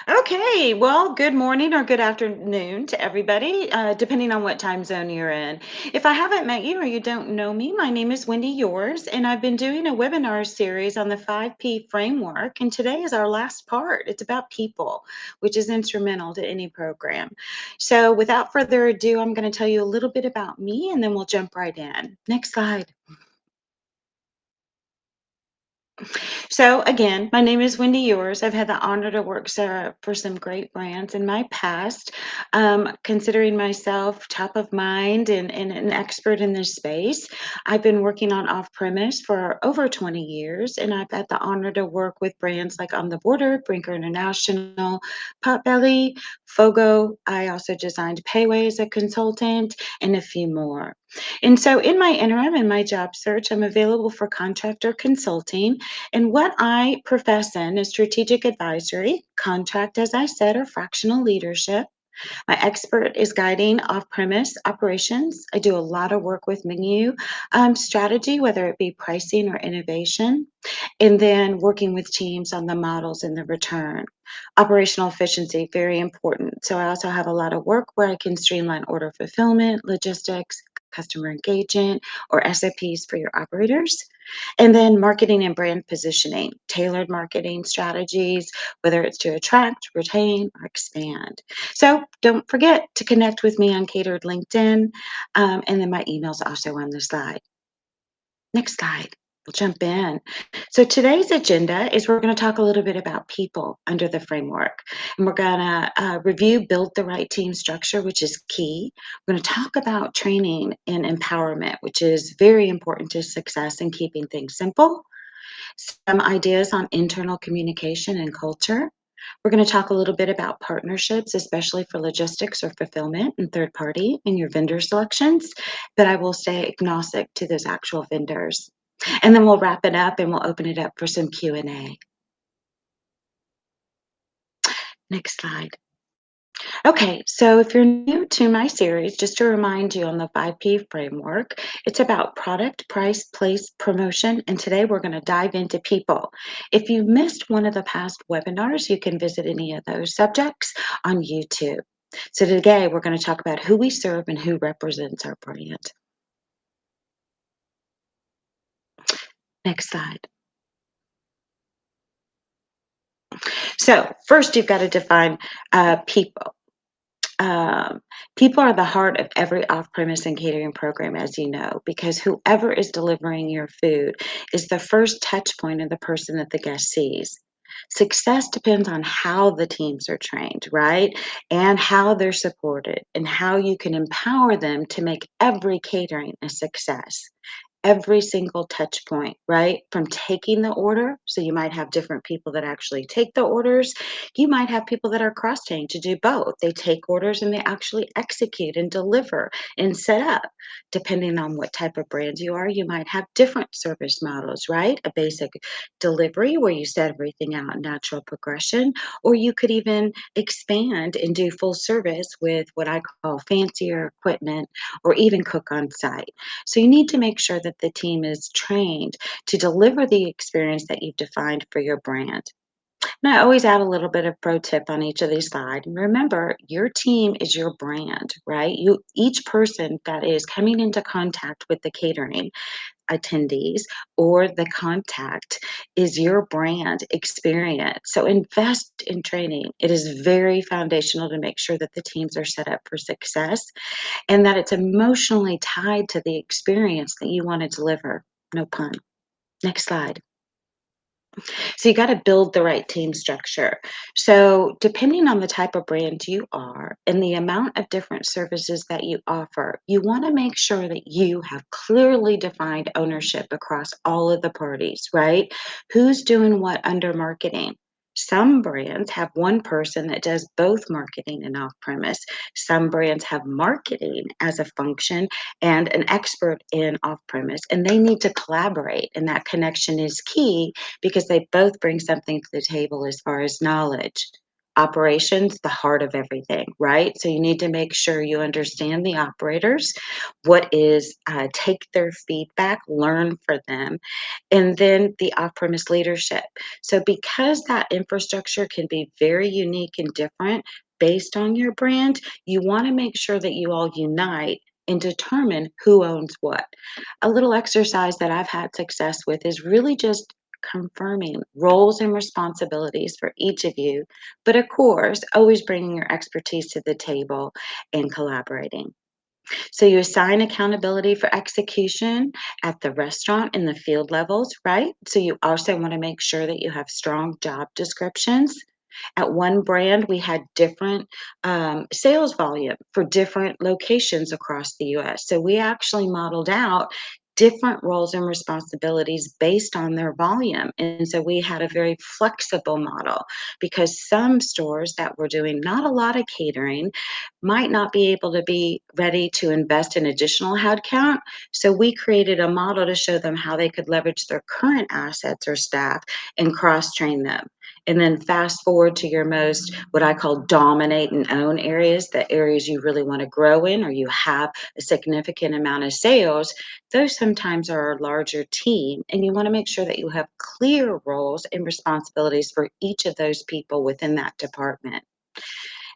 Okay, well, good morning or good afternoon to everybody, depending on what time zone you're in. If I haven't met you or you don't know me, my name is Wendy Ewers, and I've been doing a webinar series on the 5P framework. And today is our last part. It's about people, which is instrumental to any program. So, without further ado, I'm going to tell you a little bit about me and then we'll jump right in. Next slide. So again, my name is Wendy Ewers. I've had the honor to work for some great brands in my past. Considering myself top of mind and an expert in this space, I've been working on off-premise for over 20 years, and I've had the honor to work with brands like On the Border, Brinker International, Potbelly, Fogo. I also designed Payway as a consultant, and a few more. And so in my interim, in my job search, I'm available for contractor consulting, and what I profess in is strategic advisory, contract, as I said, or fractional leadership. My expert is guiding off premise operations. I do a lot of work with menu strategy, whether it be pricing or innovation, and then working with teams on the models and the return. Operational efficiency, very important. So I also have a lot of work where I can streamline order fulfillment, logistics, customer engagement, or SOPs for your operators. And then marketing and brand positioning, tailored marketing strategies, whether it's to attract, retain, or expand. So don't forget to connect with me on Catered LinkedIn. And then my email's also on the slide. Next slide. We'll jump in. So today's agenda is we're going to talk a little bit about people under the framework. And we're going to review build the right team structure, which is key. We're going to talk about training and empowerment, which is very important to success in keeping things simple. Some ideas on internal communication and culture. We're going to talk a little bit about partnerships, especially for logistics or fulfillment and third party in your vendor selections, but I will stay agnostic to those actual vendors. And then we'll wrap it up and we'll open it up for some Q&A. Next slide. Okay, so if you're new to my series, just to remind you on the 5P framework, it's about product, price, place, promotion, and today we're going to dive into people. If you missed one of the past webinars, you can visit any of those subjects on YouTube. So today we're going to talk about who we serve and who represents our brand. Next slide. So first you've got to define people. Um, People are the heart of every off-premise and catering program, as you know, because whoever is delivering your food is the first touch point of the person that the guest sees. Success depends on how the teams are trained, right? And how they're supported and how you can empower them to make every catering a success, every single touch point, right? From taking the order, so you might have different people that actually take the orders. You might have people that are cross trained to do both. They take orders and they actually execute and deliver and set up. Depending on what type of brand you are, you might have different service models, right? A basic delivery where you set everything out in natural progression, or you could even expand and do full service with what I call fancier equipment or even cook on site. So you need to make sure that the team is trained to deliver the experience that you've defined for your brand. And I always add a little bit of pro tip on each of these slides. And remember, your team is your brand, right? Each person that is coming into contact with the catering attendees or the contact is your brand experience. So invest in training. It is very foundational to make sure that the teams are set up for success and that it's emotionally tied to the experience that you want to deliver. No pun. Next slide. So you got to build the right team structure. So depending on the type of brand you are and the amount of different services that you offer, you want to make sure that you have clearly defined ownership across all of the parties, right? Who's doing what under marketing? Some brands have one person that does both marketing and off premise. Some brands have marketing as a function and an expert in off premise, and they need to collaborate. And that connection is key because they both bring something to the table as far as knowledge. Operations, the heart of everything, right? So you need to make sure you understand the operators, take their feedback, learn for them, and then the off-premise leadership. So because that infrastructure can be very unique and different based on your brand, you want to make sure that you all unite and determine who owns what. A little exercise that I've had success with is really just confirming roles and responsibilities for each of you, but of course, always bringing your expertise to the table and collaborating. So you assign accountability for execution at the restaurant and the field levels, right? So you also want to make sure that you have strong job descriptions. At one brand, we had different sales volume for different locations across the US. So we actually modeled out different roles and responsibilities based on their volume. And so we had a very flexible model because some stores that were doing not a lot of catering might not be able to be ready to invest in additional headcount. So we created a model to show them how they could leverage their current assets or staff and cross train them. And then fast forward to your most, what I call dominate and own areas, the areas you really want to grow in or you have a significant amount of sales. Those sometimes are a larger team, and you want to make sure that you have clear roles and responsibilities for each of those people within that department.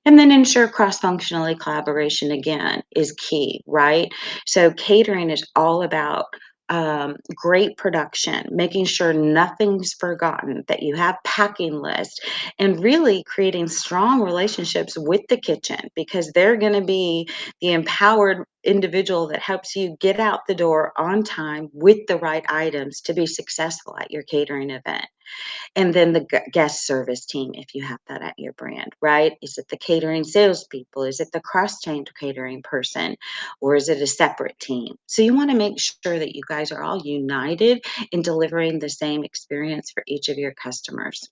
And then ensure cross-functionally collaboration again is key, right? So catering is all about great production, making sure nothing's forgotten, that you have packing lists, and really creating strong relationships with the kitchen because they're going to be the empowered individual that helps you get out the door on time with the right items to be successful at your catering event. And then the guest service team, if you have that at your brand, right? Is it the catering salespeople? Is it the cross-chain catering person? Or is it a separate team? So you want to make sure that you guys are all united in delivering the same experience for each of your customers.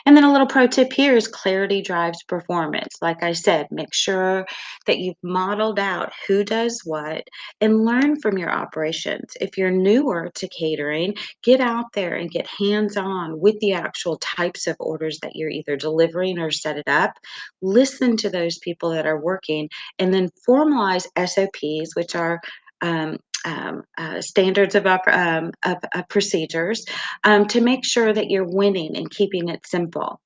And then a little pro tip here is clarity drives performance. Like I said, make sure that you've modeled out who does what and learn from your operations. If you're newer to catering, get out there and get hands on with the actual types of orders that you're either delivering or set it up. Listen to those people that are working and then formalize SOPs, which are standards of procedures to make sure that you're winning and keeping it simple.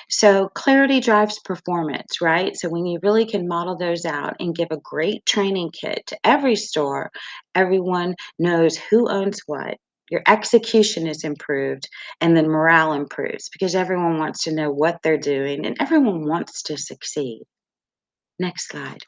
So clarity drives performance, right? So when you really can model those out and give a great training kit to every store, everyone knows who owns what. Your execution is improved and then morale improves because everyone wants to know what they're doing and everyone wants to succeed. Next slide.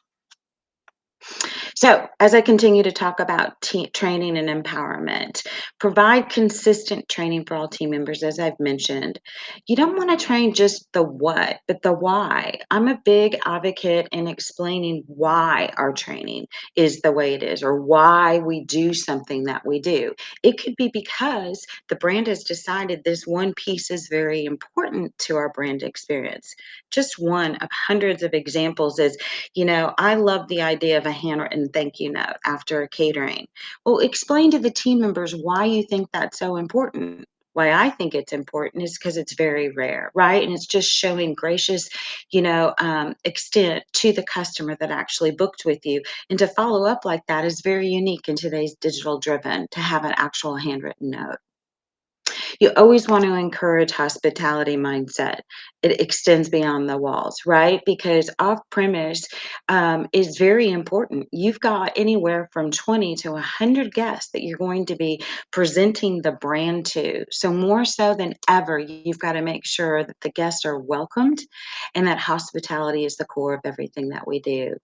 So, as I continue to talk about training and empowerment, provide consistent training for all team members, as I've mentioned. You don't want to train just the what, but the why. I'm a big advocate in explaining why our training is the way it is or why we do something that we do. It could be because the brand has decided this one piece is very important to our brand experience. Just one of hundreds of examples is I love the idea of a handwritten thank you note after catering. Well, explain to the team members why you think that's so important. Why I think it's important is because it's very rare, right? And it's just showing gracious, extent to the customer that actually booked with you. And to follow up like that is very unique in today's digital driven to have an actual handwritten note. You always want to encourage hospitality mindset. It extends beyond the walls, right? Because off premise is very important. You've got anywhere from 20 to 100 guests that you're going to be presenting the brand to. So, more so than ever, you've got to make sure that the guests are welcomed and that hospitality is the core of everything that we do.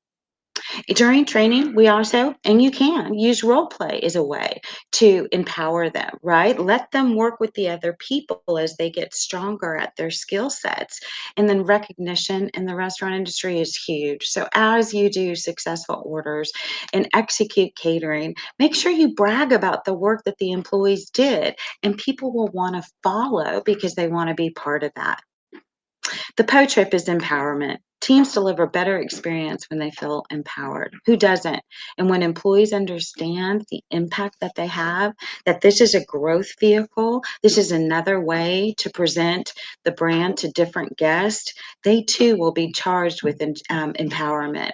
During training, we also, and you can use role play as a way to empower them, right? Let them work with the other people as they get stronger at their skill sets. And then recognition in the restaurant industry is huge. So as you do successful orders and execute catering, make sure you brag about the work that the employees did, and people will want to follow because they want to be part of that. The Pro Trip is empowerment. Teams deliver better experience when they feel empowered. Who doesn't? And when employees understand the impact that they have, that this is a growth vehicle, this is another way to present the brand to different guests, they too will be charged with empowerment.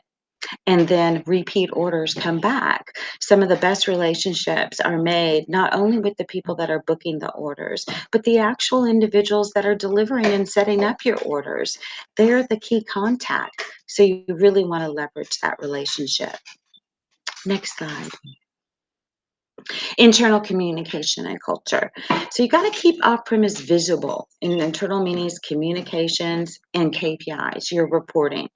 And then repeat orders come back. Some of the best relationships are made not only with the people that are booking the orders, but the actual individuals that are delivering and setting up your orders. They're the key contact. So you really want to leverage that relationship. Next slide. Internal communication and culture. So you got to keep off premise visible in internal meetings, communications, and KPIs, your reporting.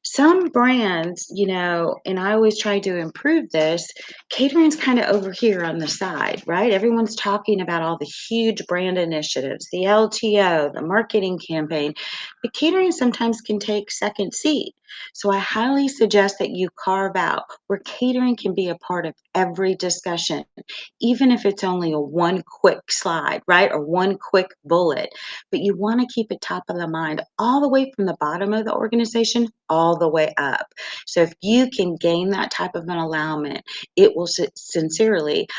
Some brands, and I always try to improve this, catering's kind of over here on the side, right? Everyone's talking about all the huge brand initiatives, the LTO, the marketing campaign, but catering sometimes can take second seat. So I highly suggest that you carve out where catering can be a part of every discussion, even if it's only a one quick slide, right? Or one quick bullet. But you want to keep it top of the mind all the way from the bottom of the organization all the way up. So if you can gain that type of an alignment, it will sincerely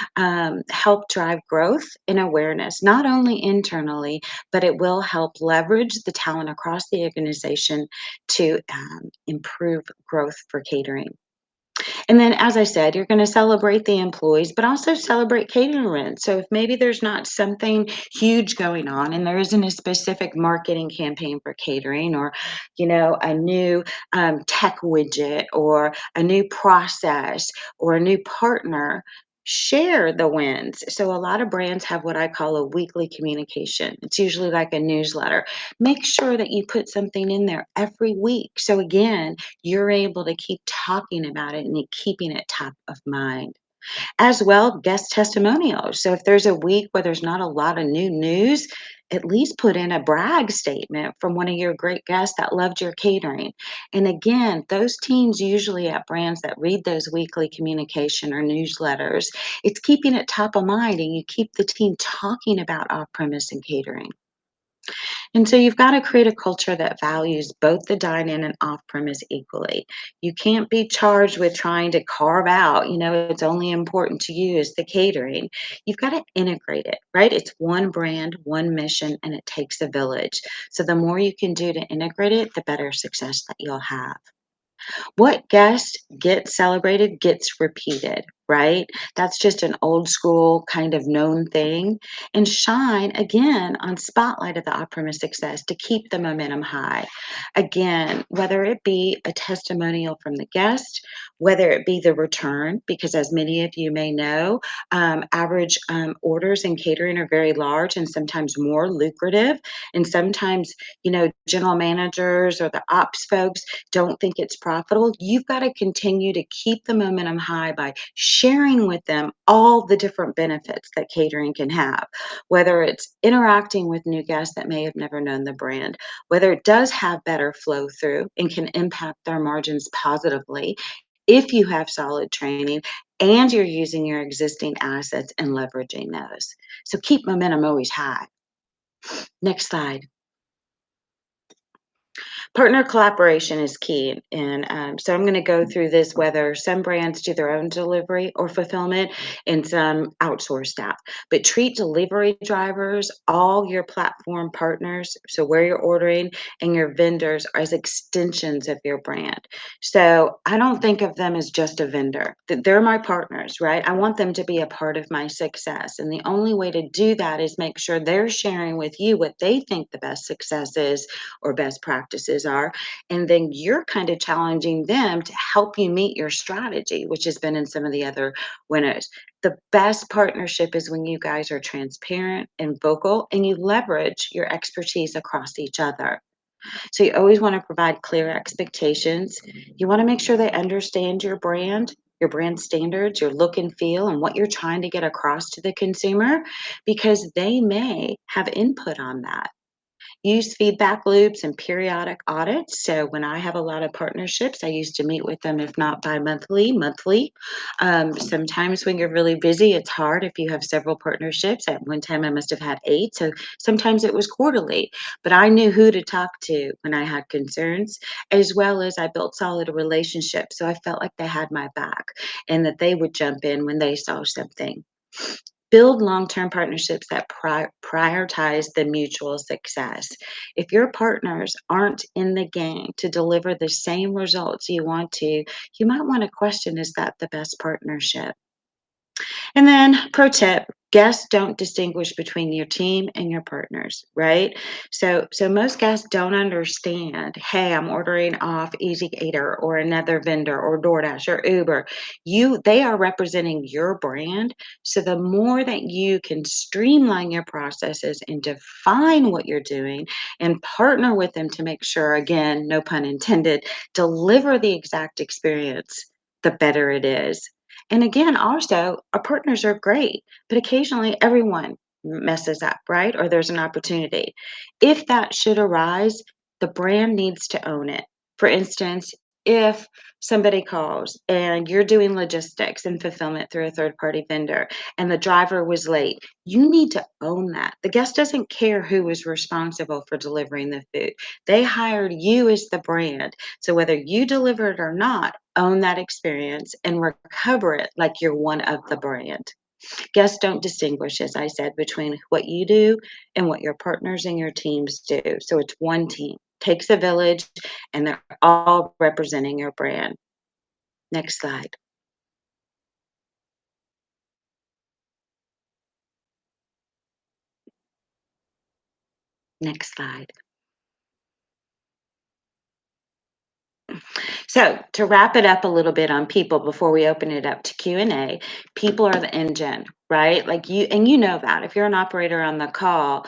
help drive growth and awareness, not only internally, but it will help leverage the talent across the organization to improve growth for catering. And then, as I said, you're going to celebrate the employees, but also celebrate catering. So, if maybe there's not something huge going on and there isn't a specific marketing campaign for catering or, a new tech widget or a new process or a new partner, share the wins. So, a lot of brands have what I call a weekly communication. It's usually like a newsletter. Make sure that you put something in there every week. So, again, you're able to keep talking about it and keeping it top of mind. As well, guest testimonials. So if there's a week where there's not a lot of new news, at least put in a brag statement from one of your great guests that loved your catering. And again, those teams usually at brands that read those weekly communication or newsletters, it's keeping it top of mind and you keep the team talking about off premise and catering. And so you've got to create a culture that values both the dine in and off premise equally. You can't be charged with trying to carve out, it's only important to you as the catering. You've got to integrate it, right? It's one brand, one mission, and it takes a village. So the more you can do to integrate it, the better success that you'll have. What guest gets celebrated gets repeated, right? That's just an old school kind of known thing. And shine again on spotlight of the off-premise success to keep the momentum high. Again, whether it be a testimonial from the guest, whether it be the return, because as many of you may know, average orders in catering are very large and sometimes more lucrative. And sometimes, general managers or the ops folks don't think it's profitable, you've got to continue to keep the momentum high by sharing with them all the different benefits that catering can have, whether it's interacting with new guests that may have never known the brand, whether it does have better flow through and can impact their margins positively if you have solid training and you're using your existing assets and leveraging those. So keep momentum always high. Next slide. Partner collaboration is key, and so I'm going to go through this whether some brands do their own delivery or fulfillment and some outsource staff. But treat delivery drivers, all your platform partners, so where you're ordering, and your vendors as extensions of your brand. So I don't think of them as just a vendor. They're my partners, right? I want them to be a part of my success. And the only way to do that is make sure they're sharing with you what they think the best success is or best practices are. And then you're kind of challenging them to help you meet your strategy, which has been in some of the other winners. The best partnership is when you guys are transparent and vocal and you leverage your expertise across each other. So you always want to provide clear expectations. You want to make sure they understand your brand standards, your look and feel, and what you're trying to get across to the consumer because they may have input on that. Use feedback loops and periodic audits. So when I have a lot of partnerships, I used to meet with them, if not bi-monthly, monthly. Sometimes when you're really busy, it's hard if you have several partnerships. At one time, I must have had 8. So sometimes it was quarterly, but I knew who to talk to when I had concerns, as well as I built solid relationships. So I felt like they had my back and that they would jump in when they saw something. Build long-term partnerships that prioritize the mutual success. If your partners aren't in the game to deliver the same results you want to, you might want to question, is that the best partnership? And then, pro tip, guests don't distinguish between your team and your partners, right? So most guests don't understand, hey, I'm ordering off Easy Cater or another vendor or DoorDash or Uber. They are representing your brand. So the more that you can streamline your processes and define what you're doing and partner with them to make sure, again, no pun intended, deliver the exact experience, the better it is. And again, also, our partners are great, but occasionally everyone messes up, right? Or there's an opportunity. If that should arise, the brand needs to own it. For instance, if somebody calls and you're doing logistics and fulfillment through a third party vendor and the driver was late, you need to own that. The guest doesn't care who was responsible for delivering the food. They hired you as the brand. So whether you deliver it or not, own that experience and recover it like you're one of the brand. Guests don't distinguish, as I said, between what you do and what your partners and your teams do. So it's one team. Takes a village and they're all representing your brand. Next slide. Next slide. So, to wrap it up a little bit on people before we open it up to Q&A, people are the engine, right? Like you know that. If you're an operator on the call,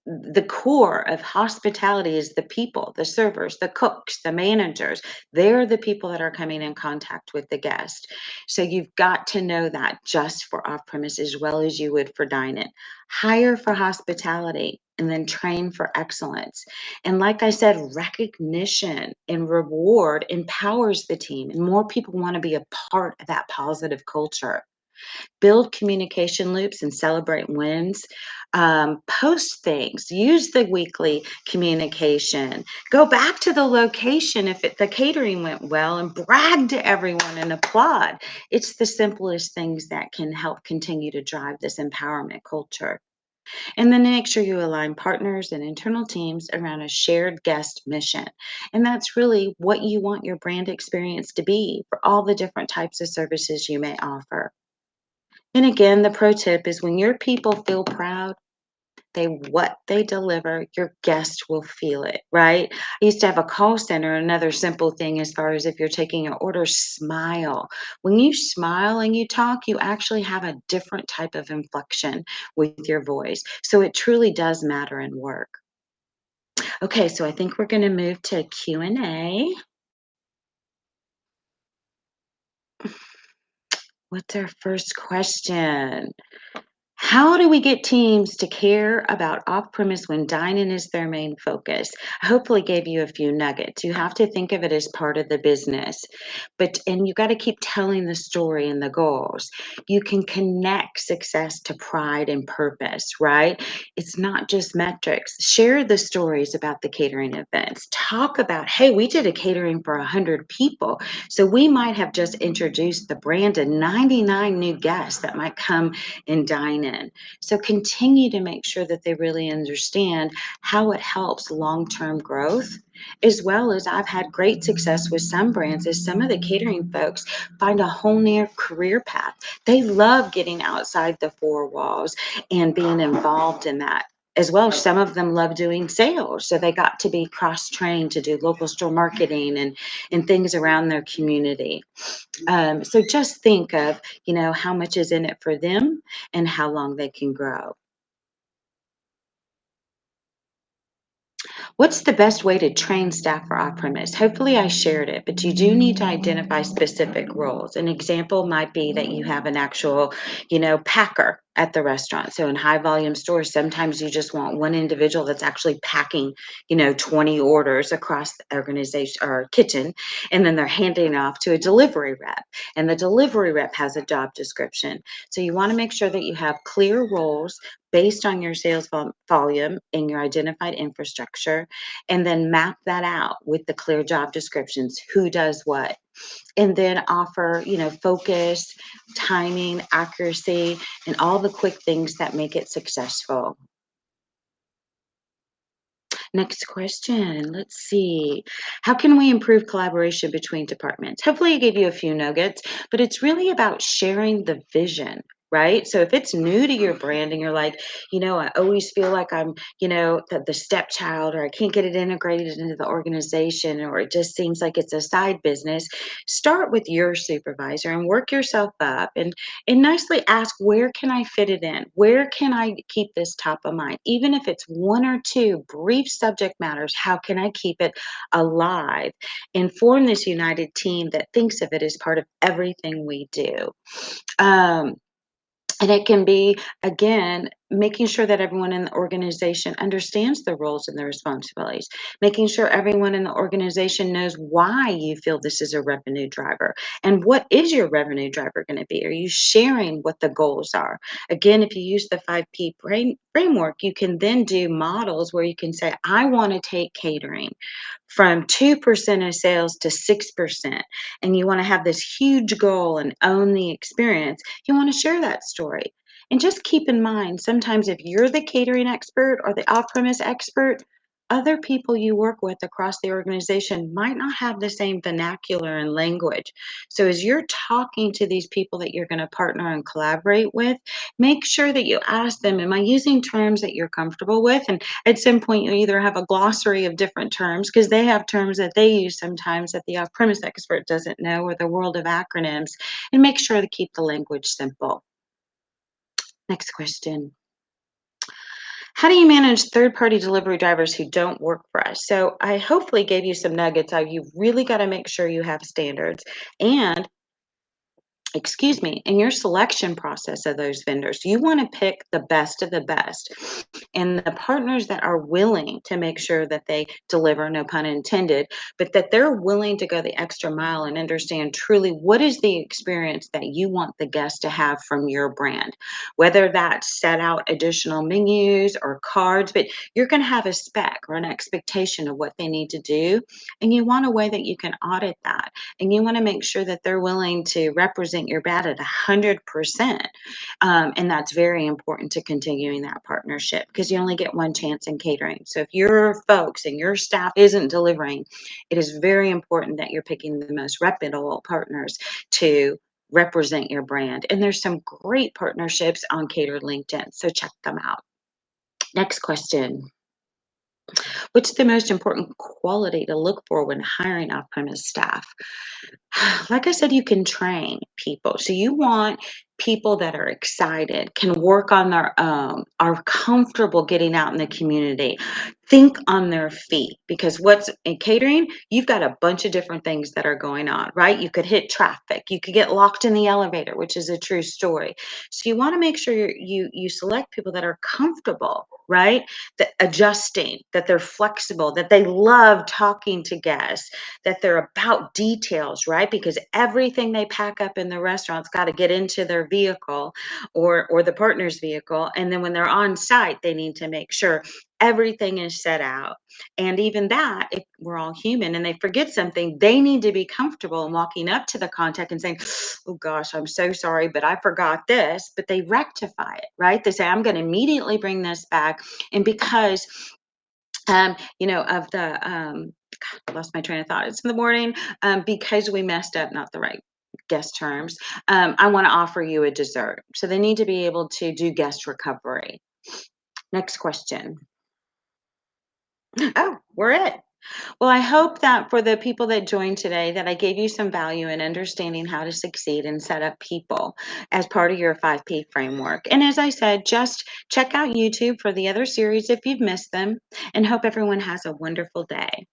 the core of hospitality is the people, the servers, the cooks, the managers. They're the people that are coming in contact with the guest. So you've got to know that just for off-premise as well as you would for dine-in. Hire for hospitality and then train for excellence. And like I said, recognition and reward empowers the team, and more people want to be a part of that positive culture. Build communication loops and celebrate wins. Post things, use the weekly communication. Go back to the location if the catering went well and brag to everyone and applaud. It's the simplest things that can help continue to drive this empowerment culture. And then make sure you align partners and internal teams around a shared guest mission. And that's really what you want your brand experience to be for all the different types of services you may offer. And again, the pro tip is when your people feel proud, what they deliver, your guests will feel it, right? I used to have a call center. Another simple thing as far as if you're taking an order, smile. When you smile and you talk, you actually have a different type of inflection with your voice. So it truly does matter in work. Okay, so I think we're going to move to Q&A. What's our first question? How do we get teams to care about off premise when dining is their main focus? I hopefully gave you a few nuggets. You have to think of it as part of the business, and you got to keep telling the story and the goals. You can connect success to pride and purpose, right? It's not just metrics. Share the stories about the catering events. Talk about, hey, we did a catering for 100 people. So we might have just introduced the brand to 99 new guests that might come and dine in. So continue to make sure that they really understand how it helps long-term growth, as well as I've had great success with some brands as some of the catering folks find a whole new career path. They love getting outside the four walls and being involved in that. As well, some of them love doing sales, so they got to be cross-trained to do local store marketing and things around their community. So just think of, how much is in it for them and how long they can grow. What's the best way to train staff for off-premise? Hopefully I shared it, but you do need to identify specific roles. An example might be that you have an actual, packer at the restaurant. So in high volume stores, sometimes you just want one individual that's actually packing, 20 orders across the organization or kitchen, and then they're handing it off to a delivery rep. And the delivery rep has a job description. So you want to make sure that you have clear roles based on your sales volume and your identified infrastructure, and then map that out with the clear job descriptions, who does what, and then offer, focus, timing, accuracy, and all the quick things that make it successful. Next question. Let's see. How can we improve collaboration between departments? Hopefully, I gave you a few nuggets, but it's really about sharing the vision. Right. So if it's new to your brand and you're like, I always feel like I'm, the stepchild, or I can't get it integrated into the organization, or it just seems like it's a side business, start with your supervisor and work yourself up and nicely ask, where can I fit it in? Where can I keep this top of mind? Even if it's one or two brief subject matters, how can I keep it alive and form this united team that thinks of it as part of everything we do? Um, and it can be, again, making sure that everyone in the organization understands the roles and the responsibilities, making sure everyone in the organization knows why you feel this is a revenue driver and what is your revenue driver going to be. Are you sharing what the goals are? Again, if you use the 5P framework, you can then do models where you can say, I want to take catering from 2% of sales to 6%, and you want to have this huge goal and own the experience. You want to share that story. And just keep in mind, sometimes if you're the catering expert or the off-premise expert, other people you work with across the organization might not have the same vernacular and language. So as you're talking to these people that you're going to partner and collaborate with, make sure that you ask them, am I using terms that you're comfortable with? And at some point, you either have a glossary of different terms because they have terms that they use sometimes that the off-premise expert doesn't know, or the world of acronyms, and make sure to keep the language simple. Next question. How do you manage third-party delivery drivers who don't work for us? So I hopefully gave you some nuggets. How you've really got to make sure you have standards, and in your selection process of those vendors, you want to pick the best of the best and the partners that are willing to make sure that they deliver, no pun intended, but that they're willing to go the extra mile and understand truly what is the experience that you want the guest to have from your brand. Whether that's set out additional menus or cards, but you're going to have a spec or an expectation of what they need to do, and you want a way that you can audit that, and you want to make sure that they're willing to represent your brand at 100%. And that's very important to continuing that partnership because you only get one chance in catering. So if your folks and your staff isn't delivering, it is very important that you're picking the most reputable partners to represent your brand. And there's some great partnerships on Cater LinkedIn, so check them out. Next question. What's the most important quality to look for when hiring off-premise staff? Like I said, you can train people. So you want people that are excited, can work on their own, are comfortable getting out in the community, think on their feet. Because what's in catering, you've got a bunch of different things that are going on, right? You could hit traffic, you could get locked in the elevator, which is a true story. So you want to make sure you select people that are comfortable, right? That adjusting, that they're flexible, that they love talking to guests, that they're about details, right? Because everything they pack up in the restaurant's got to get into their vehicle or the partner's vehicle. And then when they're on site, they need to make sure everything is set out. And even that, if we're all human and they forget something, they need to be comfortable in walking up to the contact and saying, oh gosh, I'm so sorry, but I forgot this. But they rectify it, right? They say, I'm going to immediately bring this back. And because of the I lost my train of thought. It's in the morning. Because we messed up, not the right guest terms. I want to offer you a dessert. So they need to be able to do guest recovery. Next question. Oh, we're it. Well, I hope that for the people that joined today, that I gave you some value in understanding how to succeed and set up people as part of your 5P framework. And as I said, just check out YouTube for the other series if you've missed them, and hope everyone has a wonderful day.